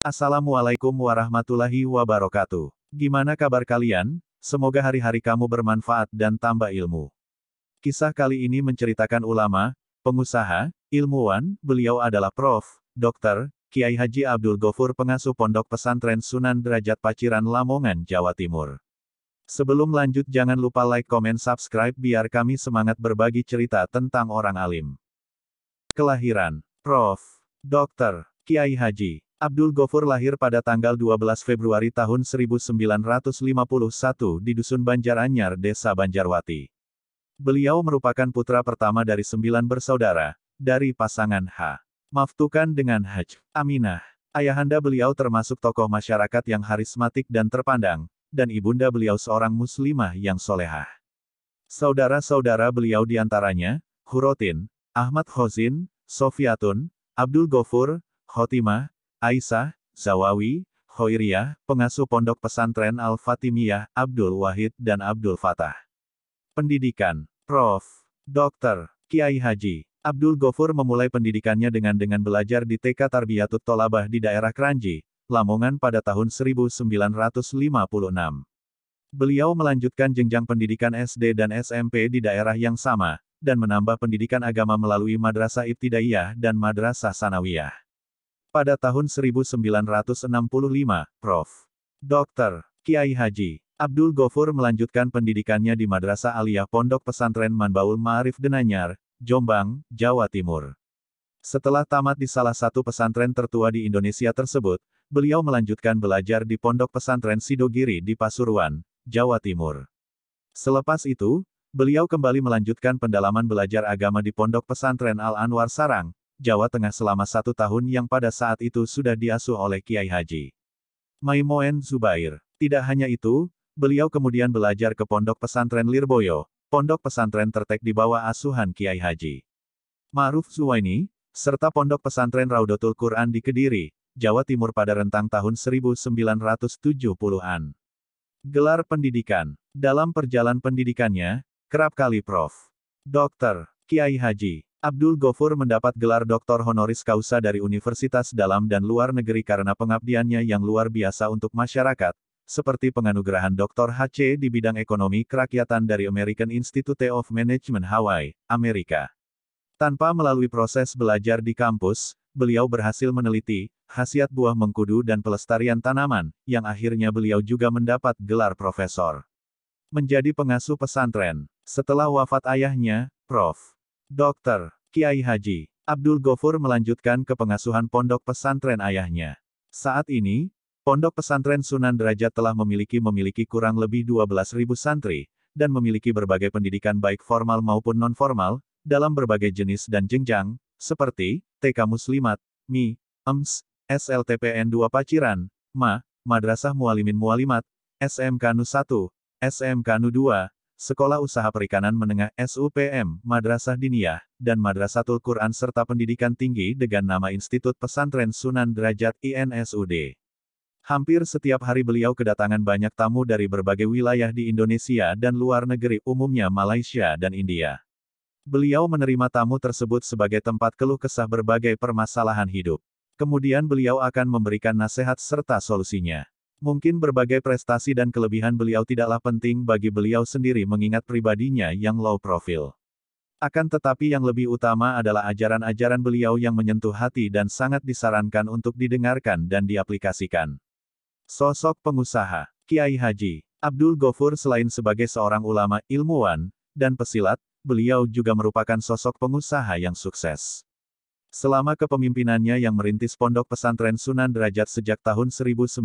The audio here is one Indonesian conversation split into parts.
Assalamualaikum warahmatullahi wabarakatuh. Gimana kabar kalian? Semoga hari-hari kamu bermanfaat dan tambah ilmu. Kisah kali ini menceritakan ulama, pengusaha, ilmuwan, beliau adalah Prof. Dr. Kiai Haji Abdul Gofur pengasuh Pondok Pesantren Sunan Derajat Paciran Lamongan, Jawa Timur. Sebelum lanjut jangan lupa like, komen, subscribe biar kami semangat berbagi cerita tentang orang alim. Kelahiran Prof. Dr. Kiai Haji Abdul Gofur lahir pada tanggal 12 Februari tahun 1951 di Dusun Banjaranyar, Desa Banjarwati. Beliau merupakan putra pertama dari 9 bersaudara, dari pasangan H. Maftukan dengan Haj. Aminah. Ayahanda beliau termasuk tokoh masyarakat yang harismatik dan terpandang, dan ibunda beliau seorang muslimah yang solehah. Saudara-saudara beliau diantaranya, Hurotin, Ahmad Khozin, Sofiatun, Abdul Gofur, Khotimah, Aisyah, Zawawi, Khoiriyah, pengasuh Pondok Pesantren Al-Fatimiyah, Abdul Wahid dan Abdul Fatah. Pendidikan Prof. Dr. Kiai Haji Abdul Gofur memulai pendidikannya dengan belajar di TK Tarbiyatut Tholabah di daerah Kranji, Lamongan pada tahun 1956. Beliau melanjutkan jenjang pendidikan SD dan SMP di daerah yang sama, dan menambah pendidikan agama melalui Madrasah Ibtidaiyah dan Madrasah Sanawiyah. Pada tahun 1965, Prof. Dr. Kiai Haji Abdul Gofur melanjutkan pendidikannya di Madrasah Aliyah Pondok Pesantren Manbaul Ma'arif Denanyar, Jombang, Jawa Timur. Setelah tamat di salah satu pesantren tertua di Indonesia tersebut, beliau melanjutkan belajar di Pondok Pesantren Sidogiri di Pasuruan, Jawa Timur. Selepas itu, beliau kembali melanjutkan pendalaman belajar agama di Pondok Pesantren Al-Anwar Sarang, Jawa Tengah selama 1 tahun yang pada saat itu sudah diasuh oleh Kiai Haji Maimoen Zubair. Tidak hanya itu, beliau kemudian belajar ke Pondok Pesantren Lirboyo, pondok pesantren tertek di bawah asuhan Kiai Haji Ma'ruf Zuwaini, serta Pondok Pesantren Raudatul Quran di Kediri, Jawa Timur pada rentang tahun 1970-an. Gelar pendidikan. Dalam perjalanan pendidikannya, kerap kali Prof. Dr. Kiai Haji Abdul Gofur mendapat gelar Doktor Honoris Causa dari Universitas Dalam dan Luar Negeri karena pengabdiannya yang luar biasa untuk masyarakat, seperti penganugerahan Dr. HC di bidang ekonomi kerakyatan dari American Institute of Management Hawaii, Amerika. Tanpa melalui proses belajar di kampus, beliau berhasil meneliti khasiat buah mengkudu dan pelestarian tanaman, yang akhirnya beliau juga mendapat gelar profesor. Menjadi pengasuh pesantren. Setelah wafat ayahnya, Prof. Dr. Kiai Haji Abdul Gofur melanjutkan ke pengasuhan pondok pesantren ayahnya. Saat ini, Pondok Pesantren Sunan Derajat telah memiliki kurang lebih 12.000 santri, dan memiliki berbagai pendidikan baik formal maupun non-formal, dalam berbagai jenis dan jenjang, seperti TK Muslimat, MI, EMS, SLTPN 2 Paciran, Madrasah Mualimin Mualimat, SMK NU 1, SMK NU 2, Sekolah Usaha Perikanan Menengah SUPM, Madrasah Diniyah, dan Madrasatul Quran serta pendidikan tinggi dengan nama Institut Pesantren Sunan Derajat INSUD. Hampir setiap hari beliau kedatangan banyak tamu dari berbagai wilayah di Indonesia dan luar negeri, umumnya Malaysia dan India. Beliau menerima tamu tersebut sebagai tempat keluh kesah berbagai permasalahan hidup. Kemudian beliau akan memberikan nasihat serta solusinya. Mungkin berbagai prestasi dan kelebihan beliau tidaklah penting bagi beliau sendiri mengingat pribadinya yang low profile. Akan tetapi yang lebih utama adalah ajaran-ajaran beliau yang menyentuh hati dan sangat disarankan untuk didengarkan dan diaplikasikan. Sosok pengusaha, Kiai Haji Abdul Gofur selain sebagai seorang ulama, ilmuwan, dan pesilat, beliau juga merupakan sosok pengusaha yang sukses. Selama kepemimpinannya yang merintis Pondok Pesantren Sunan Derajat sejak tahun 1977,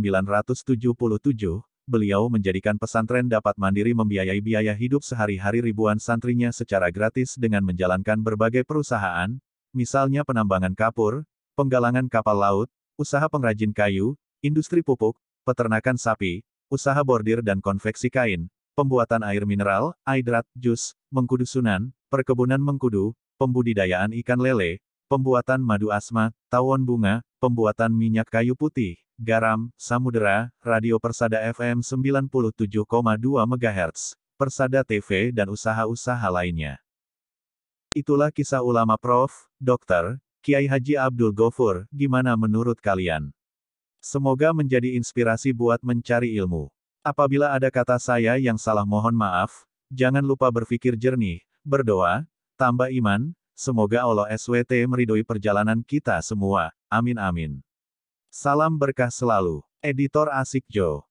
beliau menjadikan pesantren dapat mandiri membiayai biaya hidup sehari-hari ribuan santrinya secara gratis dengan menjalankan berbagai perusahaan, misalnya penambangan kapur, penggalangan kapal laut, usaha pengrajin kayu, industri pupuk, peternakan sapi, usaha bordir dan konveksi kain, pembuatan air mineral, aidrat, jus, mengkudu sunan, perkebunan mengkudu, pembudidayaan ikan lele, pembuatan madu asma, tawon bunga, pembuatan minyak kayu putih, garam, samudera, radio Persada FM 97,2 MHz, Persada TV dan usaha-usaha lainnya. Itulah kisah ulama Prof. Dr. Kiai Haji Abdul Gofur, gimana menurut kalian? Semoga menjadi inspirasi buat mencari ilmu. Apabila ada kata saya yang salah mohon maaf, jangan lupa berpikir jernih, berdoa, tambah iman, semoga Allah SWT meridhoi perjalanan kita semua. Amin amin. Salam berkah selalu. Editor Asik Jo.